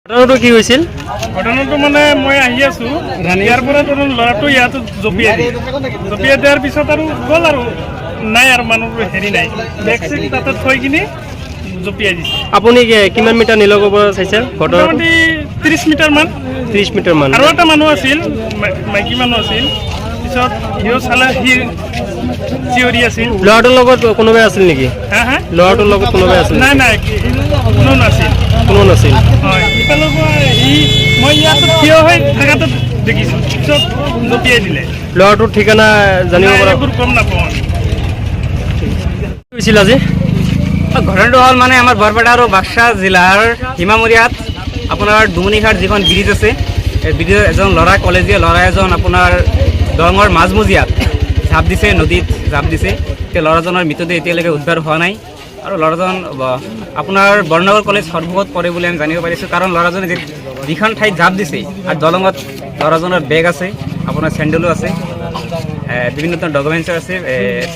ঘটনাটো কি হৈছিল? ঘটনাটো মানে মই আহি আছোঁ ইয়াৰ পৰা ল'ৰাটো ইয়াত জঁপিয়াই দিয়াৰ পিছত আৰু গ'ল আৰু নাই আৰু মানুহৰ হেৰি নাই বেগ চেগ তাতে থৈ কিনি জঁপিয়াই দিছে। আপুনি কিমান মিটাৰ নিলগৰ পৰা চাইছে ঘটনাটো? মোটামুটি 30 মিটাৰমান। 30 মিটাৰমান। আৰু এটা মানুহ আছিল, মাইকী মানুহ আছিল। পিছত সিও চালে, সি চিঞৰি আছিল। ল'ৰাটোৰ লগত কোনোবাই আছিল নেকি? হা হা ল'ৰাটোৰ লগত কোনোবাই আছিল? নাই নাই, কোনো নাছিল। কোনো নাছিল। হয়, ইফালৰ পৰা মই ইয়াতে থিয় হৈ থকাটো দেখিছোঁ, পিছত জঁপিয়াই দিলে। ল'ৰাটোৰ ঠিকনা জানিব পৰা এইবোৰ গম নাপাওঁ। কি হৈছিল আজি? ঘটনাটো হ'ল মানে আমাৰ বৰপেটা আৰু বাক্সা জিলাৰ হিমামৰিয়াত আপোনাৰ দুমনিঘাট যিখন ব্ৰিজ আছে, এই ব্ৰিজত এজন ল'ৰা, কলেজীয়া ল'ৰা এজন আপোনাৰ দলঙৰ মাজমজিয়াত জাপ দিছে, নদীত জাপ দিছে। সেই ল'ৰাজনৰ মৃতদেহ এতিয়ালৈকে উদ্ধাৰ হোৱা নাই। আৰু ল'ৰাজন আপোনাৰ বৰ্ণনগৰ কলেজ সৰ্বগত পৰে বুলি আমি জানিব পাৰিছোঁ, কাৰণ ল'ৰাজনে যিখন ঠাইত জাপ দিছে আৰু দলঙত ল'ৰাজনৰ বেগ আছে, আপোনাৰ চেণ্ডেলো আছে, বিভিন্ন ধৰণৰ ডকুমেণ্টছ আছে,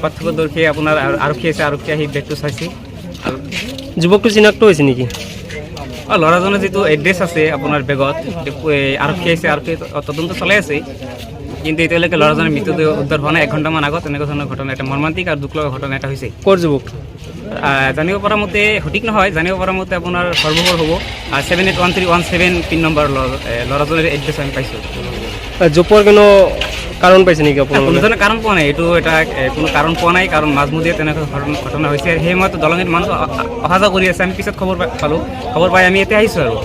প্ৰত্যক্ষদৰ্শী আপোনাৰ আৰক্ষী আছে, আৰক্ষীয়ে সেই বেগটো চাইছে। আৰু যুৱকটো চিনাক্ত হৈছে নেকি? ল'ৰাজনৰ যিটো এড্ৰেছ আছে আপোনাৰ বেগত, আৰক্ষী আহিছে, আৰক্ষী তদন্ত চলাই আছে, কিন্তু এতিয়ালৈকে ল'ৰাজনৰ মৃতদেহ উদ্ধাৰ হোৱা নাই। 1 ঘণ্টামান আগত এনেকুৱা ধৰণৰ ঘটনা, এটা মৰ্মান্তিক আৰু দুখ লগা ঘটনা এটা হৈছে। ক'ৰ যুৱক? জানিব পৰা মতে সঠিক নহয়, জানিব পৰা মতে আপোনাৰ সৰ্ববৰ হ'ব 781317 পিন নম্বৰ ল'ৰাজনৰ এড্ৰেছ আমি পাইছোঁ। জোপৰ কোনো কাৰণ পাইছে নেকি আপোনাৰ? কোনো ধৰণৰ কাৰণ পোৱা নাই, এইটো এটা কোনো কাৰণ পোৱা নাই, কাৰণ মাজমজিয়াত তেনেকুৱা ঘটনা হৈছে। আৰু সেই সময়ত দলঙত মানুহ অহা যোৱা কৰি আছে। আমি পিছত খবৰ পালোঁ, খবৰ পাই আমি ইয়াতে আহিছোঁ আৰু